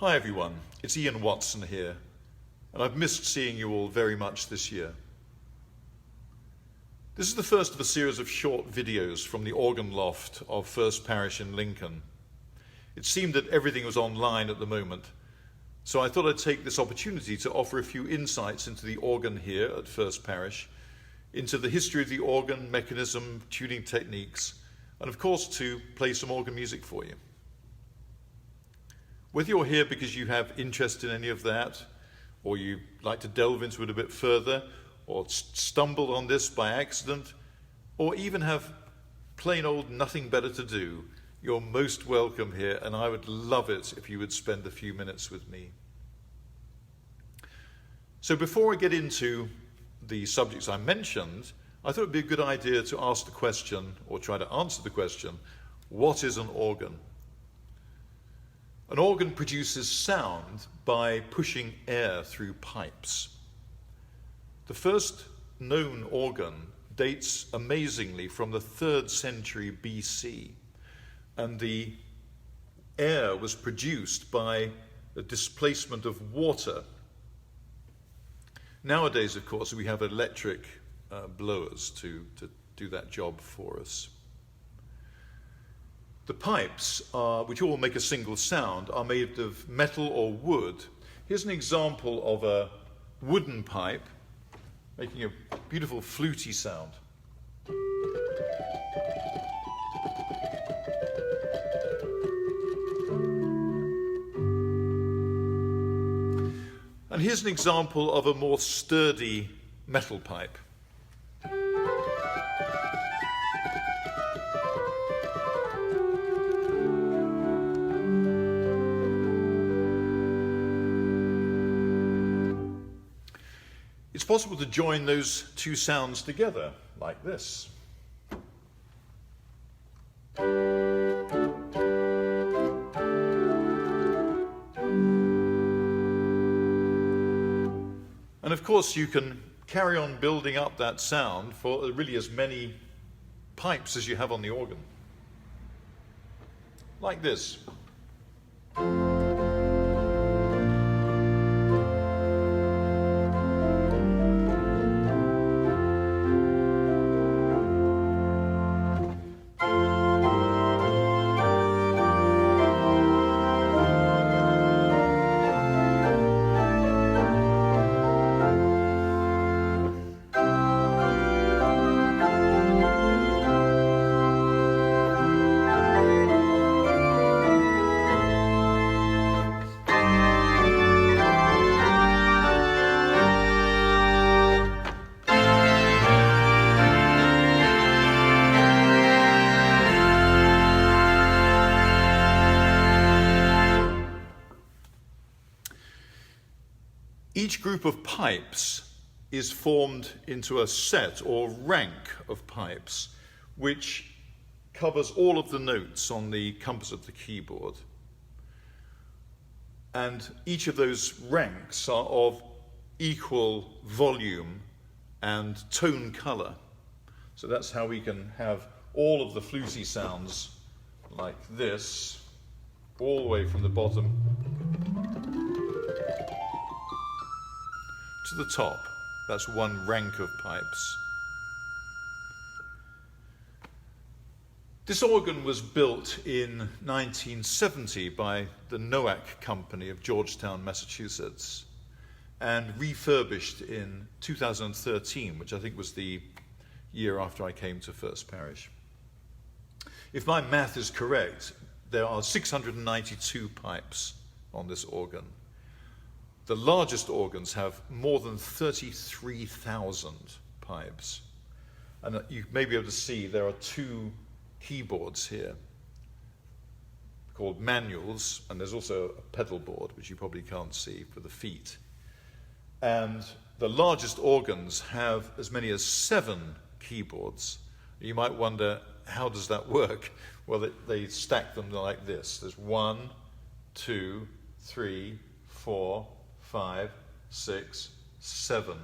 Hi everyone, it's Ian Watson here, and I've missed seeing you all very much this year. This is the first of a series of short videos from the organ loft of First Parish in Lincoln. It seemed that everything was online at the moment, so I thought I'd take this opportunity to offer a few insights into the organ here at First Parish, into the history of the organ, mechanism, tuning techniques, and of course to play some organ music for you. Whether you're here because you have interest in any of that, or you like to delve into it a bit further, or stumbled on this by accident, or even have plain old nothing better to do, you're most welcome here, and I would love it if you would spend a few minutes with me. So before I get into the subjects I mentioned, I thought it would be a good idea to ask the question, or try to answer the question, what is an organ? An organ produces sound by pushing air through pipes. The first known organ dates amazingly from the 3rd century BC, and the air was produced by the displacement of water. Nowadays, of course, we have electric blowers to do that job for us. The pipes, which all make a single sound, are made of metal or wood. Here's an example of a wooden pipe making a beautiful fluty sound. And here's an example of a more sturdy metal pipe. It's possible to join those two sounds together, like this. And of course, you can carry on building up that sound for really as many pipes as you have on the organ. Like this. Each group of pipes is formed into a set or rank of pipes which covers all of the notes on the compass of the keyboard. And each of those ranks are of equal volume and tone color. So that's how we can have all of the fluty sounds like this, all the way from the bottom to the top. That's one rank of pipes. This organ was built in 1970 by the Nowak Company of Georgetown, Massachusetts, and refurbished in 2013, which I think was the year after I came to First Parish. If my math is correct, there are 692 pipes on this organ. The largest organs have more than 33,000 pipes. And you may be able to see there are two keyboards here called manuals, and there's also a pedal board, which you probably can't see, for the feet. And the largest organs have as many as 7 keyboards. You might wonder, how does that work? Well, they stack them like this. There's 1, 2, 3, 4, 5, 6, 7.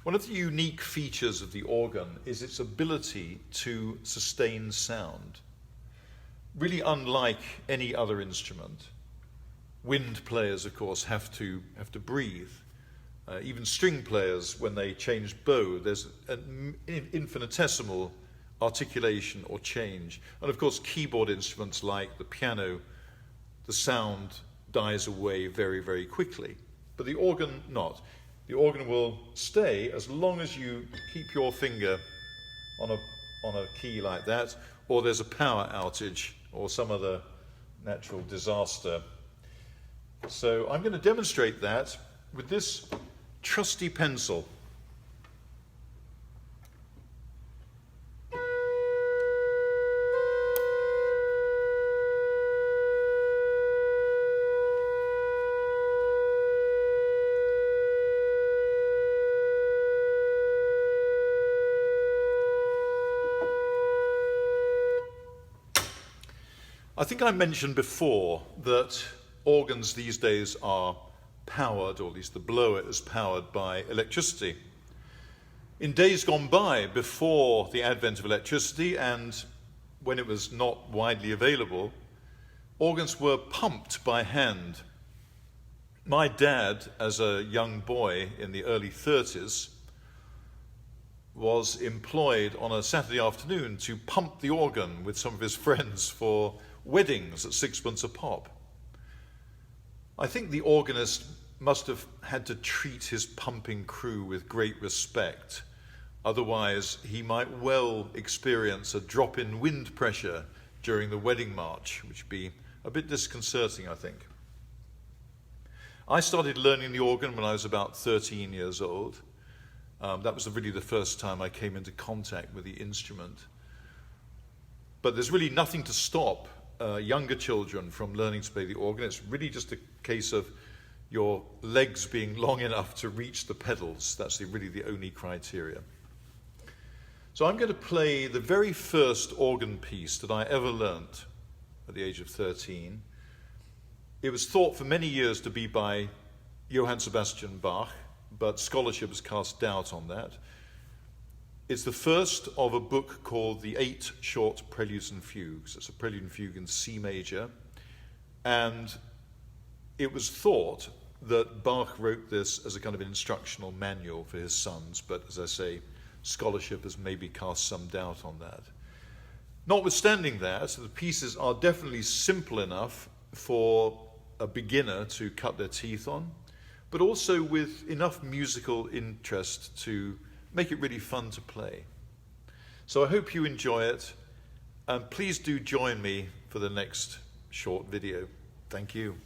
One of the unique features of the organ is its ability to sustain sound. really unlike any other instrument. Wind players, of course, have to breathe. Even string players, when they change bow, there's an infinitesimal articulation or change. And of course, keyboard instruments like the piano, the sound dies away very, very quickly. But the organ, not. The organ will stay as long as you keep your finger on a key like that, or there's a power outage or some other natural disaster. So I'm going to demonstrate that with this trusty pencil. I think I mentioned before that organs these days are powered, or at least the blower is powered by electricity. In days gone by, before the advent of electricity and when it was not widely available, organs were pumped by hand. My dad, as a young boy in the early 30s, was employed on a Saturday afternoon to pump the organ with some of his friends for weddings at sixpence a pop. I think the organist must have had to treat his pumping crew with great respect. Otherwise, he might well experience a drop in wind pressure during the wedding march, which would be a bit disconcerting, I think. I started learning the organ when I was about 13 years old. That was really the first time I came into contact with the instrument. But there's really nothing to stop younger children from learning to play the organ. It's really just a case of your legs being long enough to reach the pedals. That's really the only criteria. So I'm going to play the very first organ piece that I ever learnt at the age of 13. It was thought for many years to be by Johann Sebastian Bach, but scholarship has cast doubt on that. It's the first of a book called The 8 Short Preludes and Fugues. It's a prelude and fugue in C major. And it was thought that Bach wrote this as a kind of an instructional manual for his sons, but as I say, scholarship has maybe cast some doubt on that. Notwithstanding that, the pieces are definitely simple enough for a beginner to cut their teeth on, but also with enough musical interest to make it really fun to play. So I hope you enjoy it, and please do join me for the next short video. Thank you.